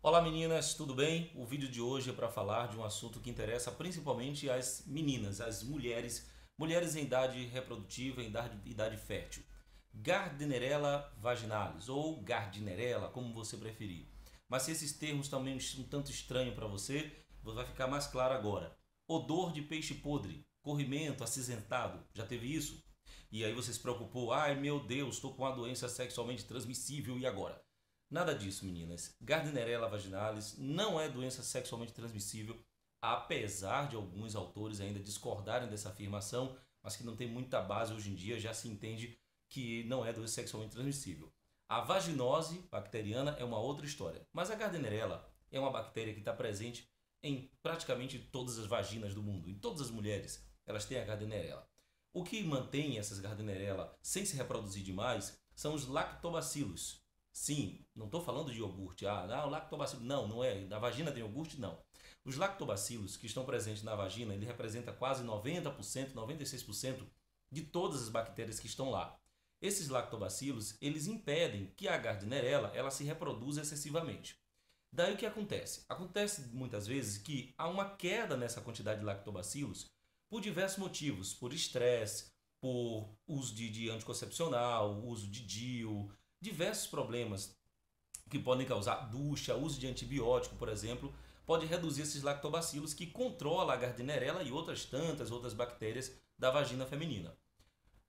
Olá meninas, tudo bem? O vídeo de hoje é para falar de um assunto que interessa principalmente às meninas, às mulheres, mulheres em idade reprodutiva, em idade fértil. Gardnerella vaginalis ou Gardnerella, como você preferir. Mas se esses termos também são um tanto estranhos para você, vai ficar mais claro agora. Odor de peixe podre, corrimento, acinzentado, já teve isso? E aí você se preocupou, ai meu Deus, estou com uma doença sexualmente transmissível e agora? Nada disso, meninas. Gardnerella vaginalis não é doença sexualmente transmissível, apesar de alguns autores ainda discordarem dessa afirmação, mas que não tem muita base hoje em dia, já se entende que não é doença sexualmente transmissível. A vaginose bacteriana é uma outra história, mas a Gardnerella é uma bactéria que está presente em praticamente todas as vaginas do mundo, em todas as mulheres, elas têm a Gardnerella. O que mantém essas Gardnerella sem se reproduzir demais são os lactobacilos. Sim, não estou falando de iogurte. O lactobacilo. Não, não é. Na vagina tem iogurte? Não. Os lactobacilos que estão presentes na vagina, ele representa quase 90%, 96% de todas as bactérias que estão lá. Esses lactobacilos, eles impedem que a Gardnerella ela se reproduza excessivamente. Daí o que acontece? Acontece muitas vezes que há uma queda nessa quantidade de lactobacilos por diversos motivos, por estresse, por uso de anticoncepcional, uso de DIU, diversos problemas que podem causar ducha, uso de antibiótico, por exemplo, pode reduzir esses lactobacilos que controla a Gardnerella e outras tantas outras bactérias da vagina feminina.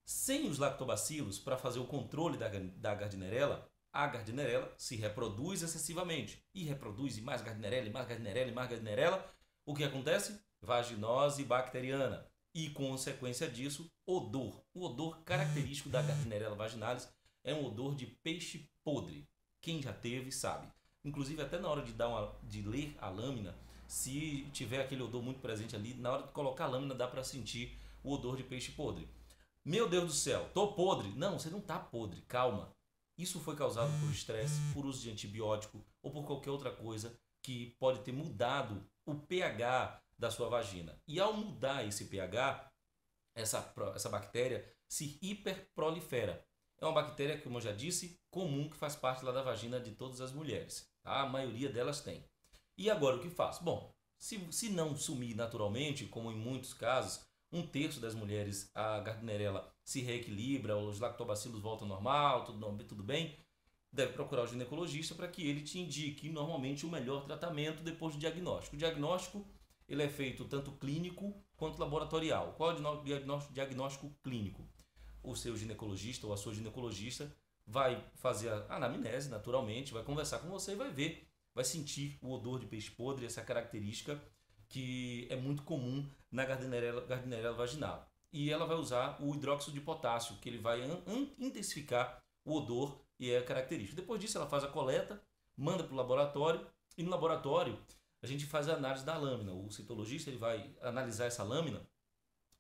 Sem os lactobacilos, para fazer o controle da Gardnerella, a Gardnerella se reproduz excessivamente. E reproduz mais Gardnerella, e mais Gardnerella, e mais Gardnerella. O que acontece? Vaginose bacteriana. E, consequência disso, odor. O odor característico da Gardnerella vaginalis é um odor de peixe podre. Quem já teve sabe. Inclusive até na hora de ler a lâmina, se tiver aquele odor muito presente ali, na hora de colocar a lâmina dá para sentir o odor de peixe podre. Meu Deus do céu, tô podre. Não, você não tá podre, calma. Isso foi causado por estresse, por uso de antibiótico ou por qualquer outra coisa que pode ter mudado o pH da sua vagina. E ao mudar esse pH, essa bactéria se hiperprolifera. É uma bactéria, como eu já disse, comum que faz parte lá da vagina de todas as mulheres. Tá? A maioria delas tem. E agora o que faz? Bom, se não sumir naturalmente, como em muitos casos, um terço das mulheres a Gardnerella se reequilibra, os lactobacilos voltam ao normal, tudo bem, deve procurar o ginecologista para que ele te indique normalmente o melhor tratamento depois do diagnóstico. O diagnóstico ele é feito tanto clínico quanto laboratorial. Qual é o diagnóstico clínico? O seu ginecologista ou a sua ginecologista vai fazer a anamnese naturalmente, vai conversar com você e vai ver, vai sentir o odor de peixe podre, essa característica que é muito comum na Gardnerella vaginal. E ela vai usar o hidróxido de potássio, que ele vai intensificar o odor e é característico. Depois disso ela faz a coleta, manda para o laboratório e no laboratório a gente faz a análise da lâmina. O citologista ele vai analisar essa lâmina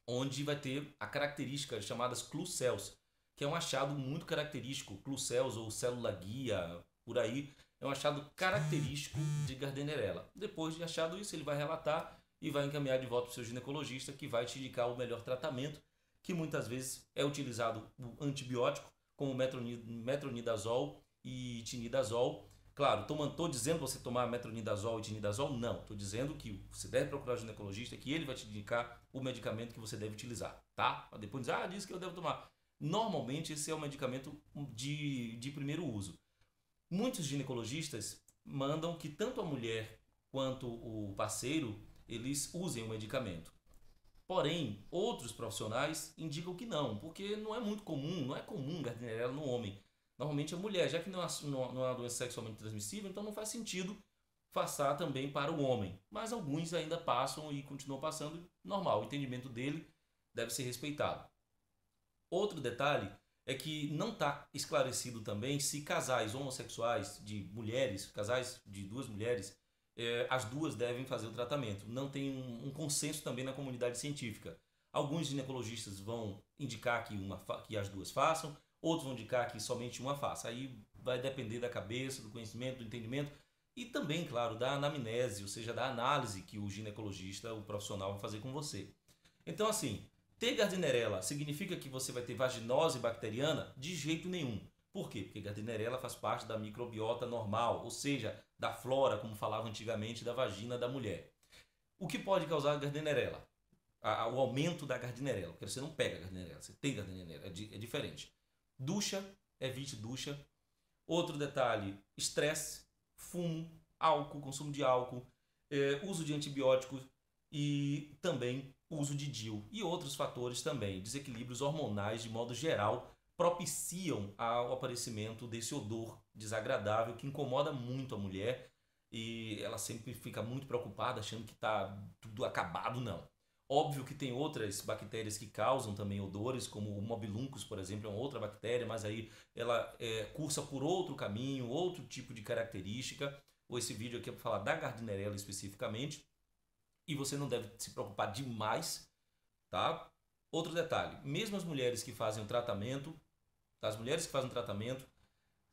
onde vai ter a característica chamadas clucells, que é um achado muito característico, clucells ou célula guia, por aí, é um achado característico de Gardnerella. Depois de achado isso, ele vai relatar e vai encaminhar de volta para o seu ginecologista, que vai te indicar o melhor tratamento, que muitas vezes é utilizado o antibiótico, como metronidazol e tinidazol. Claro, estou dizendo para você tomar metronidazol e tinidazol? Não. Estou dizendo que você deve procurar o ginecologista, que ele vai te indicar o medicamento que você deve utilizar, tá? Depois diz, disse que eu devo tomar. Normalmente esse é o medicamento de primeiro uso. Muitos ginecologistas mandam que tanto a mulher quanto o parceiro eles usem o medicamento. Porém, outros profissionais indicam que não, porque não é muito comum, não é comum Gardnerella no homem. Normalmente a mulher, já que não é uma doença sexualmente transmissível, então não faz sentido passar também para o homem. Mas alguns ainda passam e continuam passando, normal, o entendimento dele deve ser respeitado. Outro detalhe é que não está esclarecido também se casais homossexuais de mulheres, casais de duas mulheres, as duas devem fazer o tratamento. Não tem um consenso também na comunidade científica. Alguns ginecologistas vão indicar que as duas façam, outros vão indicar que somente uma faça. Aí vai depender da cabeça, do conhecimento, do entendimento e também, claro, da anamnese, ou seja, da análise que o ginecologista, o profissional, vai fazer com você. Então, assim, ter Gardnerella significa que você vai ter vaginose bacteriana? De jeito nenhum. Por quê? Porque Gardnerella faz parte da microbiota normal, ou seja, da flora, como falava antigamente, da vagina da mulher. O que pode causar a Gardnerella? O aumento da Gardnerella, porque você não pega a Gardnerella, você tem Gardnerella, é diferente. Ducha, evite ducha. Outro detalhe, estresse, fumo, álcool, consumo de álcool, uso de antibióticos e também uso de DIU. E outros fatores também, desequilíbrios hormonais de modo geral, propiciam ao aparecimento desse odor desagradável que incomoda muito a mulher e ela sempre fica muito preocupada achando que está tudo acabado, não. Óbvio que tem outras bactérias que causam também odores, como o Mobiluncus, por exemplo, é uma outra bactéria, mas aí ela cursa por outro caminho, outro tipo de característica. Ou esse vídeo aqui é para falar da Gardnerella especificamente. E você não deve se preocupar demais, tá? Outro detalhe, mesmo as mulheres que fazem o tratamento,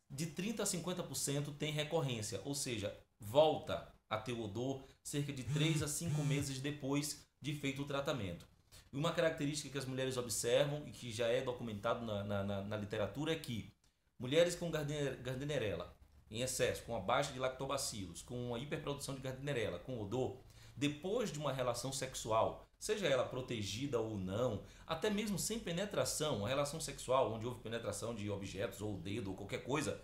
de 30% a 50% tem recorrência, ou seja, volta a ter o odor cerca de 3 a 5 meses depois de feito o tratamento. E uma característica que as mulheres observam e que já é documentado na literatura é que mulheres com Gardnerella em excesso, com a baixa de lactobacilos, com a hiperprodução de Gardnerella, com odor, depois de uma relação sexual, seja ela protegida ou não, até mesmo sem penetração, a relação sexual onde houve penetração de objetos ou dedo ou qualquer coisa,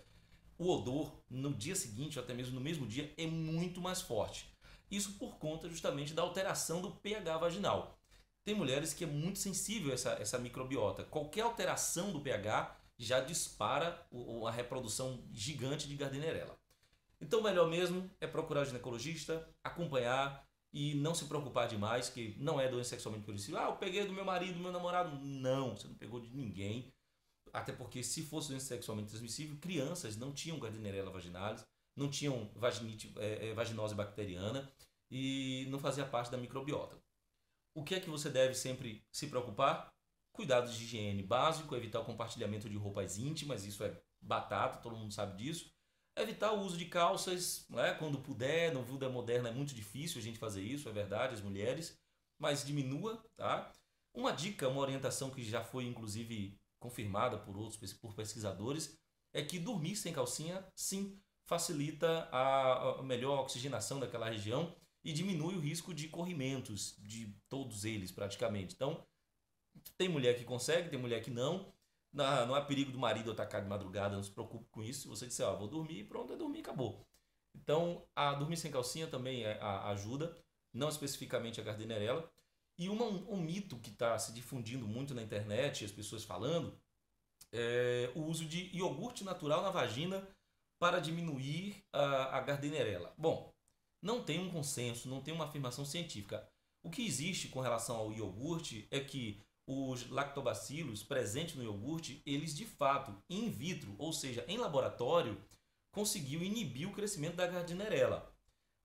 o odor no dia seguinte, ou até mesmo no mesmo dia, é muito mais forte. Isso por conta justamente da alteração do pH vaginal. Tem mulheres que é muito sensível essa microbiota. Qualquer alteração do pH já dispara a reprodução gigante de Gardnerella. Então o melhor mesmo é procurar o ginecologista, acompanhar e não se preocupar demais, que não é doença sexualmente transmissível. Eu peguei do meu marido, do meu namorado. Não, você não pegou de ninguém. Até porque se fosse doença sexualmente transmissível, crianças não tinham Gardnerella vaginalis, não tinham vaginose bacteriana e não fazia parte da microbiota. O que é que você deve sempre se preocupar? Cuidados de higiene básico, evitar o compartilhamento de roupas íntimas, isso é batata, todo mundo sabe disso. Evitar o uso de calças, né, quando puder, no vida moderna é muito difícil a gente fazer isso, é verdade, as mulheres, mas diminua, tá? Uma dica, uma orientação que já foi inclusive confirmada por pesquisadores, é que dormir sem calcinha, sim, facilita a melhor oxigenação daquela região e diminui o risco de corrimentos, de todos eles praticamente. Então, tem mulher que consegue, tem mulher que não. Não há perigo do marido atacar de madrugada, não se preocupe com isso. Se você disser, vou dormir, pronto, é dormir, acabou. Então, a dormir sem calcinha também ajuda, não especificamente a Gardnerella. E um mito que está se difundindo muito na internet, as pessoas falando, é o uso de iogurte natural na vagina para diminuir a Gardnerella. Bom, não tem um consenso, não tem uma afirmação científica. O que existe com relação ao iogurte é que os lactobacilos presentes no iogurte, eles de fato, in vitro, ou seja, em laboratório, conseguiu inibir o crescimento da Gardnerella.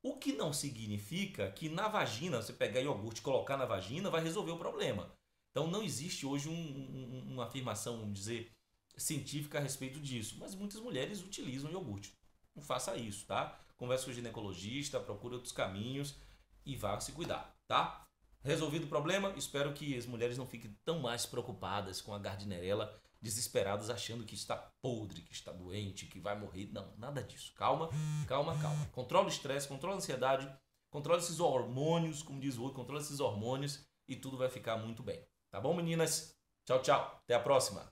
O que não significa que na vagina, você pegar iogurte e colocar na vagina, vai resolver o problema. Então não existe hoje uma afirmação, vamos dizer, científica a respeito disso. Mas muitas mulheres utilizam iogurte. Não faça isso, tá? Converse com o ginecologista, procure outros caminhos e vá se cuidar, tá? Resolvido o problema? Espero que as mulheres não fiquem tão mais preocupadas com a Gardnerella, desesperadas achando que está podre, que está doente, que vai morrer. Não, nada disso. Calma, calma, calma. Controla o estresse, controla a ansiedade, controla esses hormônios, como diz o outro, controla esses hormônios e tudo vai ficar muito bem. Tá bom, meninas? Tchau, tchau. Até a próxima.